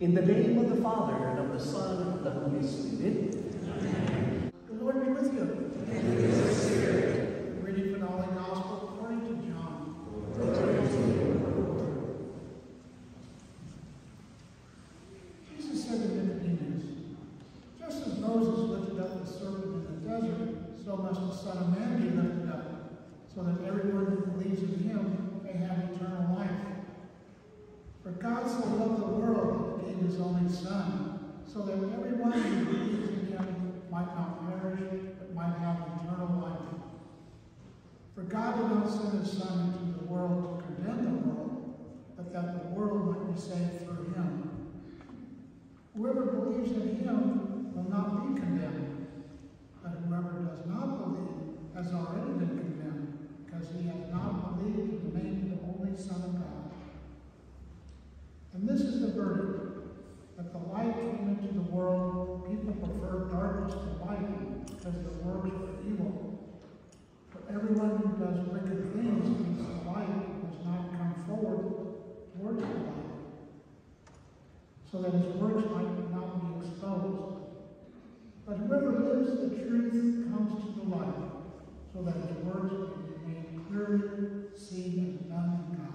In the name of the Father, and of the Son, and of the Holy Spirit. Amen. The Lord be with you. And with your spirit. Reading from the Holy Gospel according to John. Jesus said to Nicodemus, "Just as Moses lifted up the serpent in the desert, so must the Son of Man be lifted up, so that everyone who believes in him may have eternal life. For God so loved the world that he gave his only Son, so that everyone who believes in him might not perish, but might have eternal life. For God did not send his Son into the world to condemn the world, but that the world might be saved through him. Whoever believes in him will not be condemned, but whoever does not believe has already been condemned, because he has not believed in the name of the only Son of God. And this is the verdict, that the light came into the world, people preferred darkness to light, because their works were evil. For everyone who does wicked things against the light does not come forward towards the light, so that his works might not be exposed. But whoever lives the truth comes to the light, so that his works may be made clearly seen and done in God."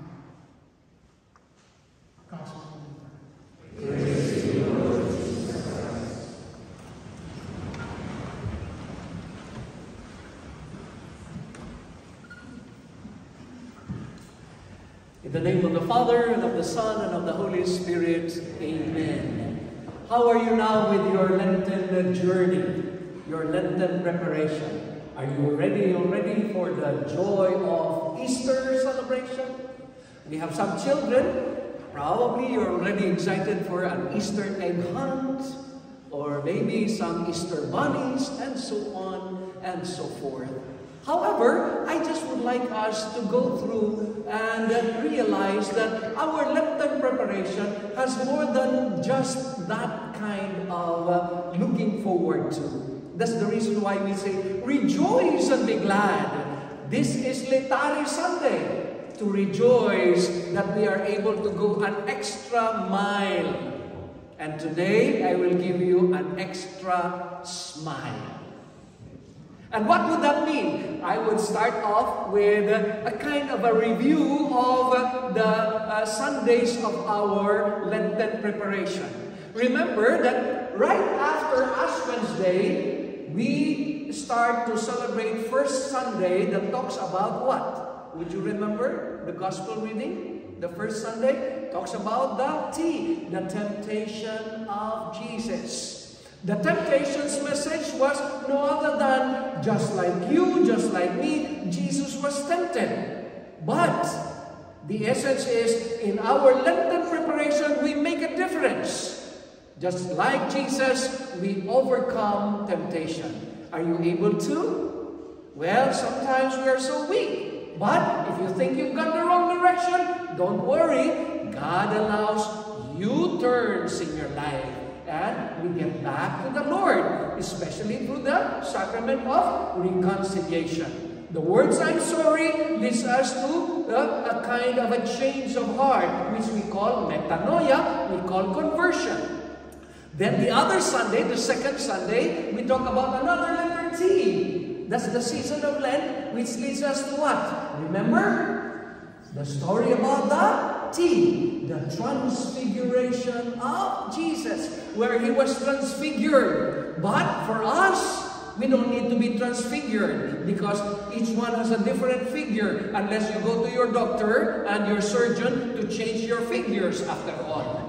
Gospel of the Lord. Praise to you, Lord Jesus Christ. In the name of the Father, and of the Son, and of the Holy Spirit. Amen. How are you now with your Lenten journey, your Lenten preparation? Are you ready already for the joy of Easter celebration? We have some children. Probably you're already excited for an Easter egg hunt, or maybe some Easter bunnies, and so on and so forth. However, I just would like us to go through and realize that our Lenten preparation has more than just that kind of looking forward to. That's the reason why we say, rejoice and be glad. This is Laetare Sunday. To rejoice that we are able to go an extra mile. And today, I will give you an extra smile. And what would that mean? I would start off with a kind of a review of the Sundays of our Lenten preparation. Remember that right after Ash Wednesday, we start to celebrate First Sunday that talks about what? Would you remember the gospel reading? The first Sunday talks about the T, the temptation of Jesus. The temptation's message was no other than just like you, just like me, Jesus was tempted. But the essence is in our Lenten preparation, we make a difference. Just like Jesus, we overcome temptation. Are you able to? Well, sometimes we are so weak. But if you think you've gone the wrong direction, don't worry. God allows U-turns in your life. And we get back to the Lord, especially through the sacrament of reconciliation. The words "I'm sorry" leads us to a kind of a change of heart, which we call metanoia, we call conversion. Then the other Sunday, the second Sunday, we talk about another letter T. That's the season of Lent, which leads us to what? Remember? The story about the T, the transfiguration of Jesus, where he was transfigured. But for us, we don't need to be transfigured because each one has a different figure unless you go to your doctor and your surgeon to change your figures after all.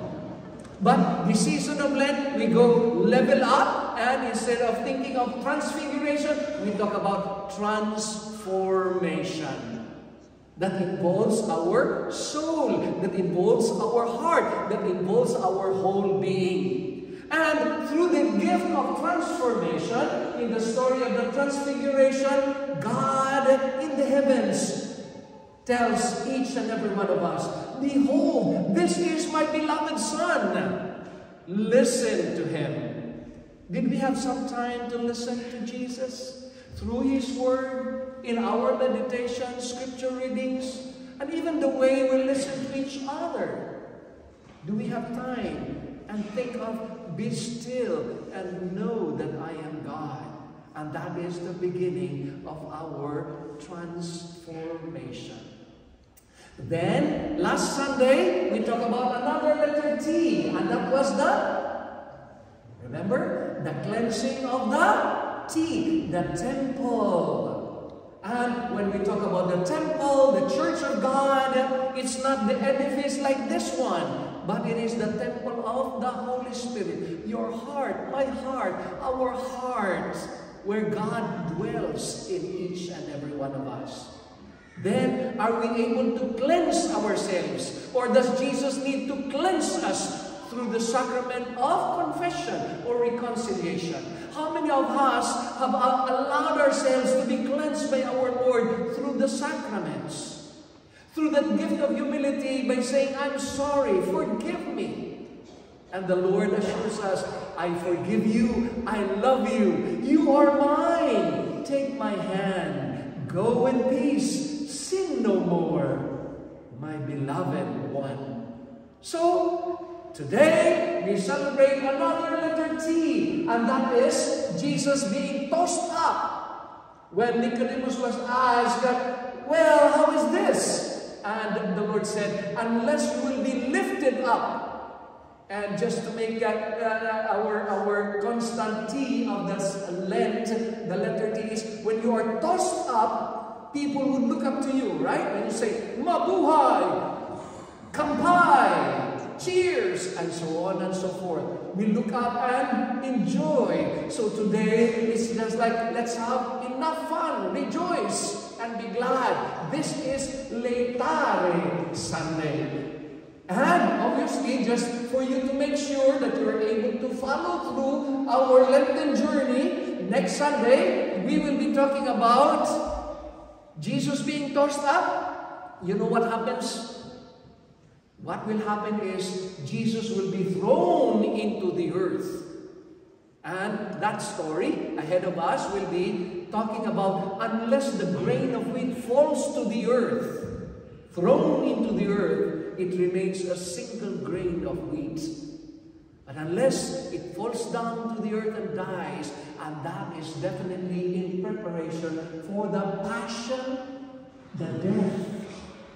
But the season of Lent, we go level up, and instead of thinking of transfiguration, we talk about transformation. That involves our soul, that involves our heart, that involves our whole being. And through the gift of transformation, in the story of the transfiguration, God in the heavens tells each and every one of us, "Behold, this is my beloved Son. Listen to Him." Did we have some time to listen to Jesus through His Word, in our meditation, scripture readings, and even the way we listen to each other? Do we have time and and think of, be still and know that I am God. And that is the beginning of our transformation. Then, last Sunday, we talked about another letter T, and that was remember? The cleansing of the T, the temple. And when we talk about the temple, the church of God, it's not the edifice like this one, but it is the temple of the Holy Spirit. Your heart, my heart, our hearts, where God dwells in each and every one of us. Then, are we able to cleanse ourselves? Or does Jesus need to cleanse us through the sacrament of confession or reconciliation? How many of us have allowed ourselves to be cleansed by our Lord through the sacraments? Through that gift of humility by saying, I'm sorry, forgive me. And the Lord assures us, I forgive you, I love you, you are mine. Take my hand, go in peace. Sin no more, my beloved one. So, today, we celebrate another letter T, and that is Jesus being tossed up. When Nicodemus was asked, well, how is this? And the Lord said, unless you will be lifted up. And just to make that our constant T of this Lent, the letter T is, when you are tossed up, people would look up to you, right? When you say, mabuhay, kampai, cheers, and so on and so forth. We look up and enjoy. So today, it's just like, let's have enough fun, rejoice, and be glad. This is Laetare Sunday. And obviously, just for you to make sure that you're able to follow through our Lenten journey, next Sunday, we will be talking about Jesus being tossed up. You know what happens? What will happen is Jesus will be thrown into the earth. And that story ahead of us will be talking about unless the grain of wheat falls to the earth, thrown into the earth, it remains a single grain of wheat. But unless it falls down to the earth and dies, and that is definitely in preparation for the passion, the death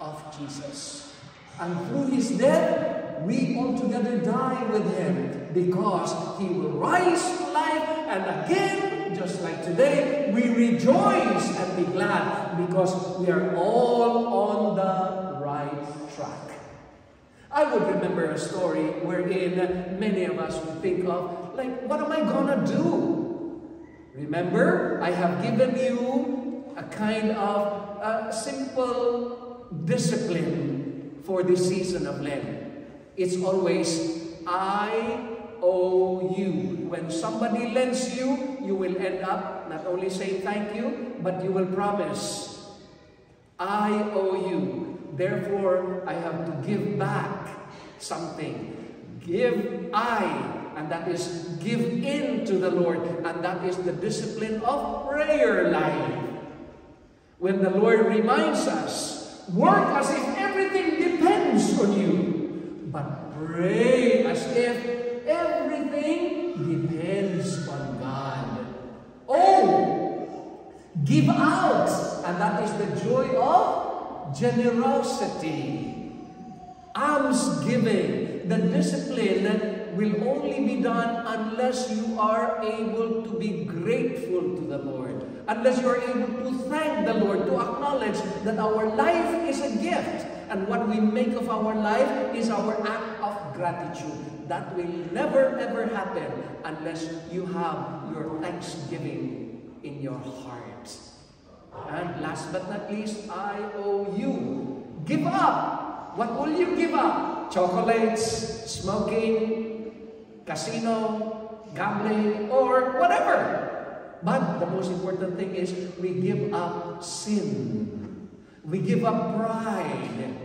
of Jesus. And through his death, we altogether die with him, because he will rise to life, and again, just like today, we rejoice and be glad, because we are all on the right track. I would remember a story wherein many of us would think of, like, what am I gonna do? Remember, I have given you a kind of simple discipline for this season of Lent. It's always, I owe you. When somebody lends you, you will end up not only saying thank you, but you will promise, I owe you. Therefore, I have to give back something. And that is give in to the Lord. And that is the discipline of prayer life. When the Lord reminds us, work as if everything depends on you, but pray as if everything depends on God. Oh, give out. And that is the joy of generosity, almsgiving. The discipline will only be done unless you are able to be grateful to the Lord, unless you are able to thank the Lord, to acknowledge that our life is a gift, and what we make of our life is our act of gratitude. That will never ever happen unless you have your thanksgiving in your heart. And last but not least, I owe you. Give up. What will you give up? Chocolates, smoking, casino, gambling, or whatever. But the most important thing is we give up sin. We give up pride.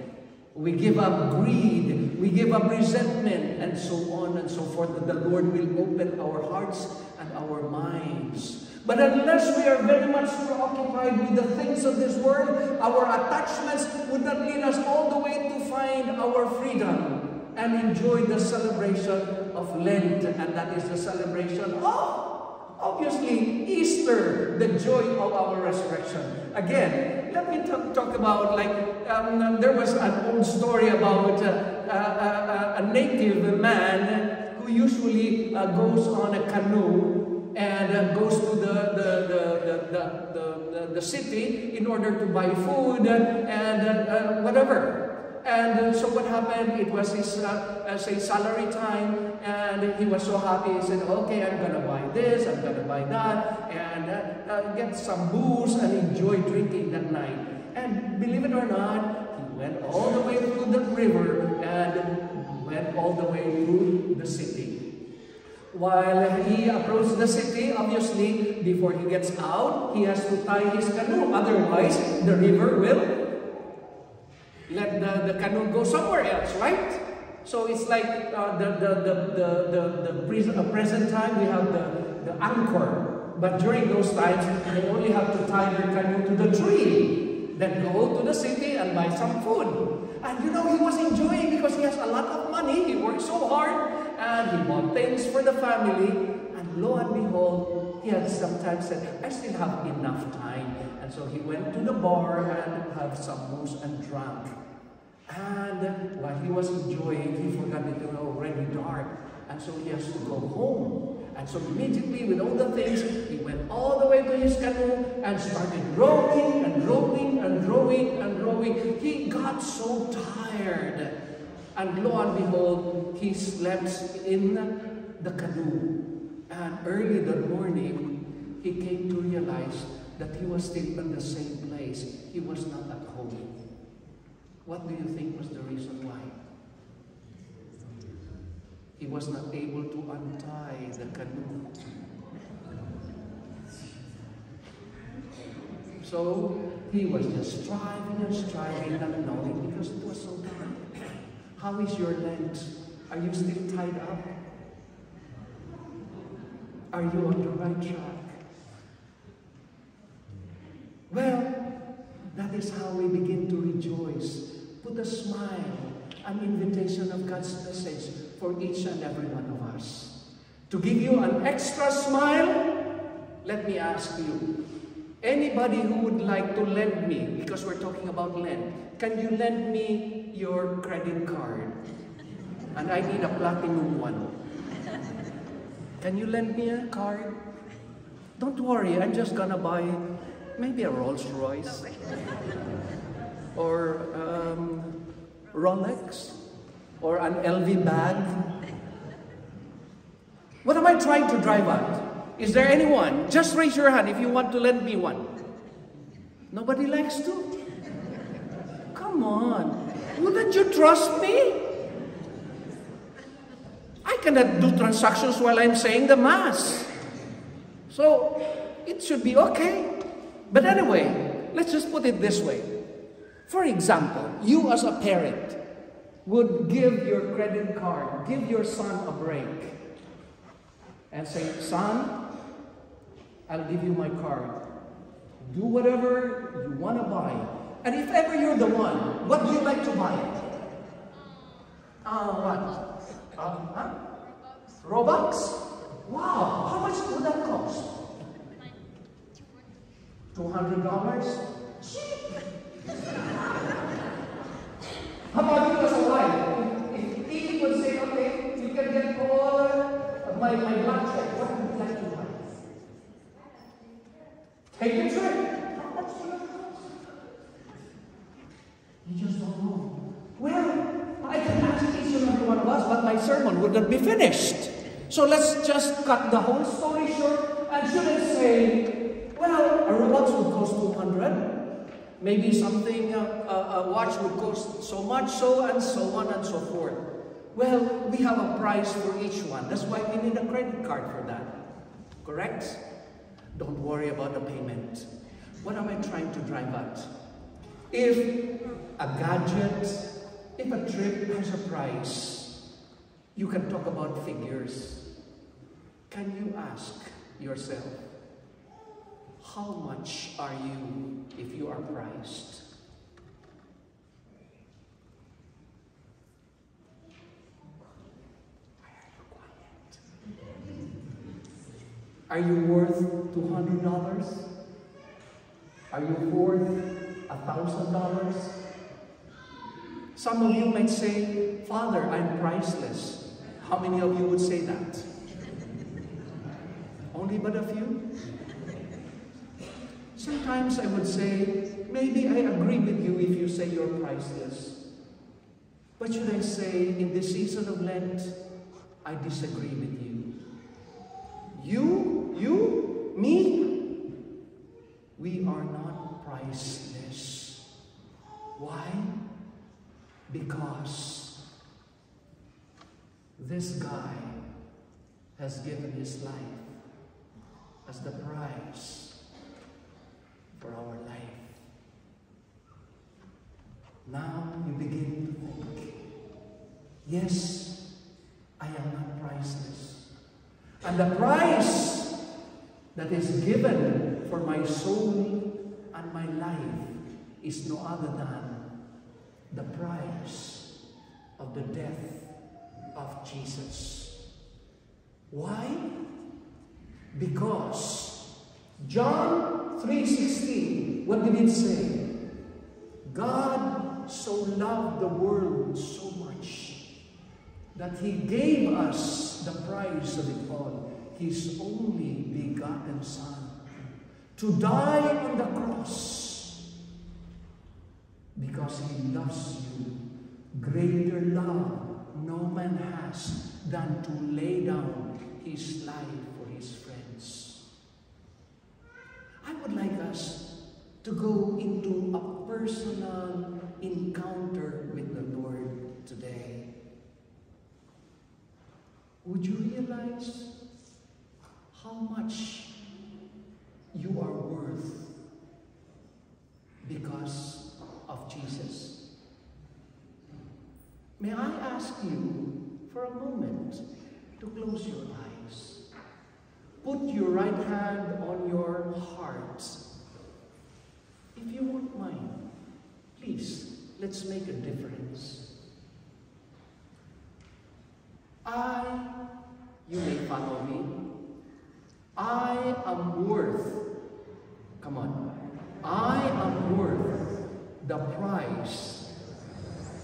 We give up greed. We give up resentment, and so on and so forth. That the Lord will open our hearts and our minds. But unless we are very much preoccupied with the things of this world, our attachments would not lead us all the way to find our freedom. and enjoy the celebration of Lent, and that is the celebration of, obviously, Easter, the joy of our resurrection. Again, let me talk about, there was an old story about a native man who usually goes on a canoe and goes to the city in order to buy food and whatever. And so what happened, it was his salary time, and he was so happy. He said, okay, I'm going to buy this, I'm going to buy that, and get some booze and enjoy drinking that night. And believe it or not, he went all the way through the river and went all the way to the city. While he approached the city, obviously, before he gets out, he has to tie his canoe. Otherwise, the river will let the canoe go somewhere else, right? So it's like the present time we have the anchor, but during those times they only have to tie their canoe to the tree, then go to the city and buy some food. And you know, he was enjoying because he has a lot of money. He worked so hard and he bought things for the family. And lo and behold, he had sometimes said, I still have enough time. And so he went to the bar and had some booze and drank. And while he was enjoying, he forgot that it was already dark. And so he has to go home. And so immediately, with all the things, he went all the way to his canoe and started rowing and rowing and rowing and rowing. He got so tired. And lo and behold, he slept in the canoe. And early that morning, he came to realize that he was still in the same place. He was not at home. What do you think was the reason why? He was not able to untie the canoe. So he was just striving and striving, not knowing, because it was so dark. How is your Lent? Are you still tied up? Are you on the right track? Well, that is how we begin to rejoice. Put a smile, an invitation of God's message for each and every one of us. To give you an extra smile, let me ask you, anybody who would like to lend me, because we're talking about Lent, can you lend me your credit card? And I need a platinum one. Can you lend me a card? Don't worry, I'm just gonna buy maybe a Rolls Royce or Rolex or an LV bag. What am I trying to drive at? Is there anyone? Just raise your hand if you want to lend me one. Nobody likes to? Come on. Wouldn't you trust me? I cannot do transactions while I'm saying the Mass. So, it should be okay. But anyway, let's just put it this way. For example, you as a parent would give your credit card, give your son a break, and say, son, I'll give you my card. Do whatever you want to buy. And if ever you're the one, what do you like to buy? What? Robux? Wow, how much would that cost? $200? Cheap! How about you as a wife? If he would say, okay, you can get all my blood check, what would you like to buy? Take a trip. How much would that cost? You just don't know. Well, I can ask each and every one of us, but my sermon wouldn't be finished. So let's just cut the whole story short and shouldn't say, well, a Robux would cost $200. Maybe something, a watch would cost so much, so on and so forth. Well, we have a price for each one. That's why we need a credit card for that. Correct? Don't worry about the payment. What am I trying to drive at? If a gadget, if a trip has a price, you can talk about figures. Can you ask yourself, how much are you if you are priced? Are you worth $200? Are you worth $1,000? Some of you might say, Father, I'm priceless. How many of you would say that? Only but a few? Sometimes I would say, maybe I agree with you if you say you're priceless. But should I say, in this season of Lent, I disagree with you. You, me, we are not priceless. Why? Because this guy has given his life as the price for our life. Now you begin to think, yes, I am not priceless. And the price that is given for my soul and my life is no other than the price of the death of Jesus. Why? Because John 3:16, what did it say? God so loved the world so much that He gave us the price of it all, His only begotten Son, to die on the cross because He loves you. Greater love no man has than to lay down His life for His friends. I would like us to go into a personal encounter with the Lord today. Would you realize how much you are worth because of Jesus? May I ask you for a moment to close your eyes. Put your right hand on your heart. If you won't mind, please, let's make a difference. You may follow me. I am worth, come on, I am worth the price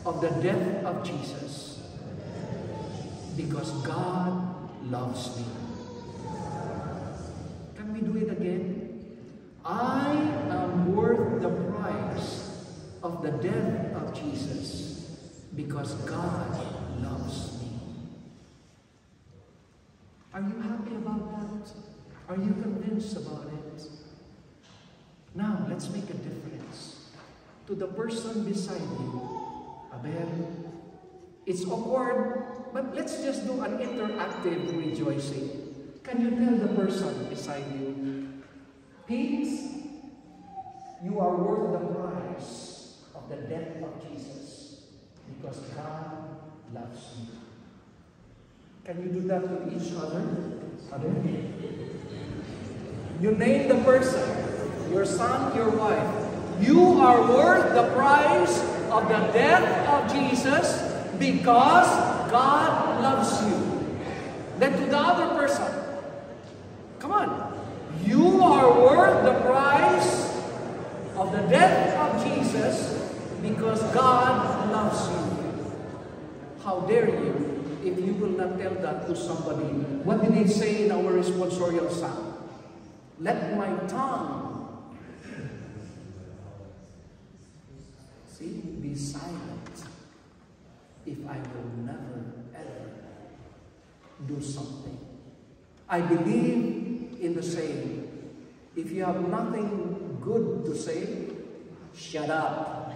of the death of Jesus because God loves me. Can we do it again? I am worth the price of the death of Jesus because God loves me. Are you happy about that? Are you convinced about it? Now, let's make a difference. To the person beside you, Abel, it's awkward, but let's just do an interactive rejoicing. Can you tell the person beside you, Pete, you are worth the price of the death of Jesus because God loves you. Can you do that with each other? You name the person, your son, your wife. You are worth the price of the death of Jesus because God loves you. Then to the other person, come on. You are worth the price of the death of Jesus because God loves you. How dare you if you will not tell that to somebody. What did it say in our responsorial psalm? Let my tongue, be silent if I will never, ever do something. I believe in the saying, if you have nothing good to say, shut up.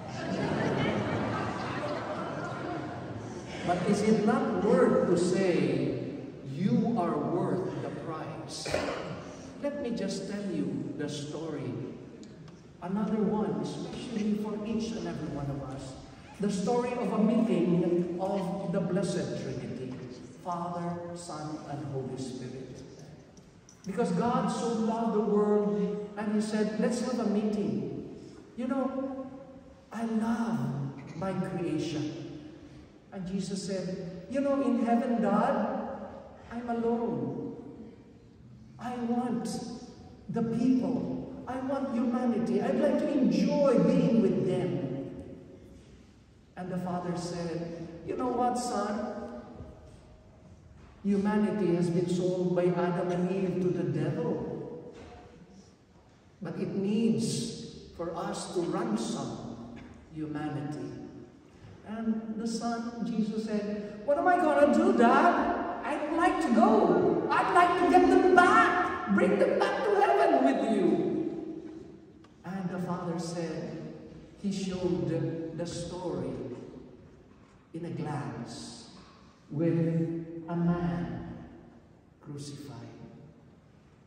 But is it not worth to say, you are worth the price? Let me just tell you the story. Another one, especially for each and every one of us. The story of a meeting of the Blessed Trinity, Father, Son, and Holy Spirit. Because God so loved the world, and He said, let's have a meeting. You know, I love my creation. And Jesus said, you know, in heaven, God, I'm alone. I want the people. I want humanity. I'd like to enjoy being with them. And the father said, you know what, son? Humanity has been sold by Adam and Eve to the devil. But it needs for us to ransom humanity. And the son, Jesus said, what am I going to do, Dad? I'd like to go. I'd like to get them back. Bring them back to heaven with you. And the father said, he showed the story in a glance with a man crucified.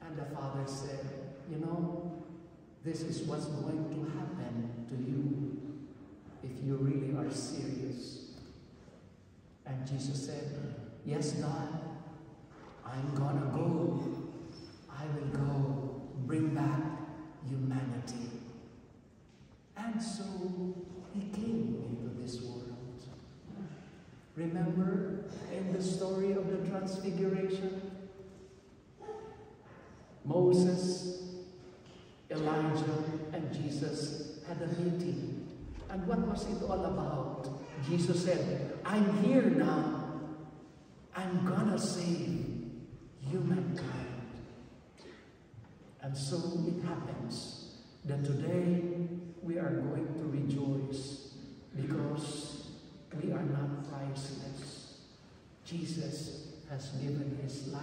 And the father said, you know, this is what's going to happen to you if you really are serious. And Jesus said, yes, God, I'm gonna go. I will go bring back humanity. And so he came into this world. Remember in the story of the Transfiguration? Moses, Elijah, and Jesus had a meeting. And what was it all about? Jesus said, I'm here now. I'm gonna save humankind. And so it happens that today we are going to rejoice because we are not priceless. Jesus has given his life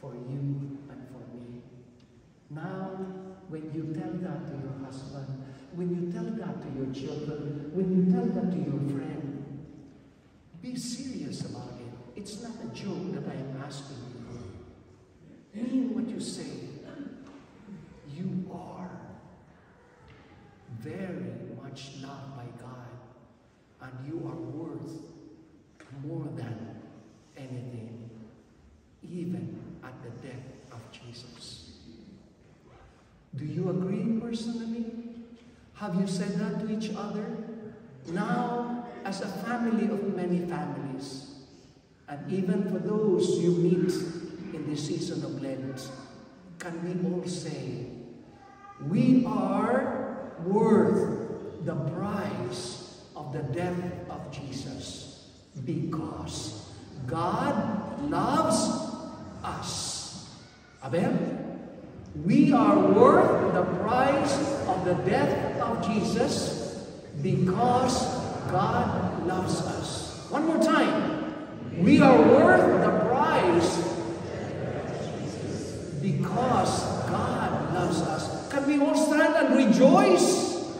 for you and for me. Now, when you tell that to your husband, when you tell that to your children, when you tell that to your friend, be serious about it. It's not a joke that I am asking you. Mean what you say. You are very much loved by God, and you are worth more than anything, even at the death of Jesus. Do you agree personally? Have you said that to each other? Now, as a family of many families, and even for those you meet in the season of Lent, can we all say, we are worth the price of the death of Jesus because God loves us. Amen? We are worth the price of the death of Jesus because God loves us. One more time. We are worth the price because God loves us. Can we all stand and rejoice?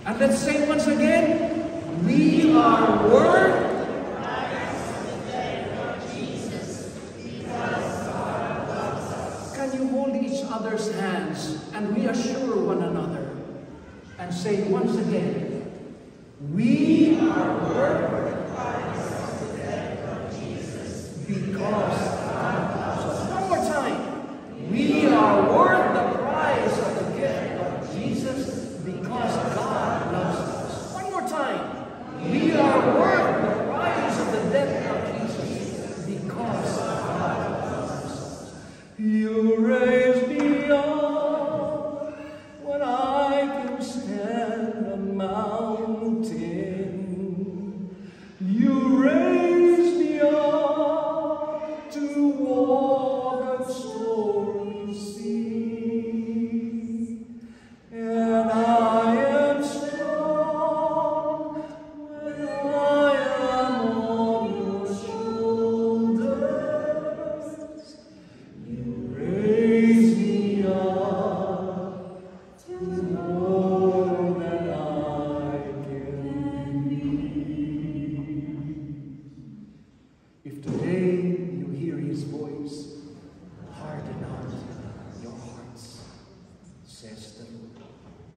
And let's say once again, we are worth each other's hands and reassure one another and say once again, we are worth the price of the death of Jesus because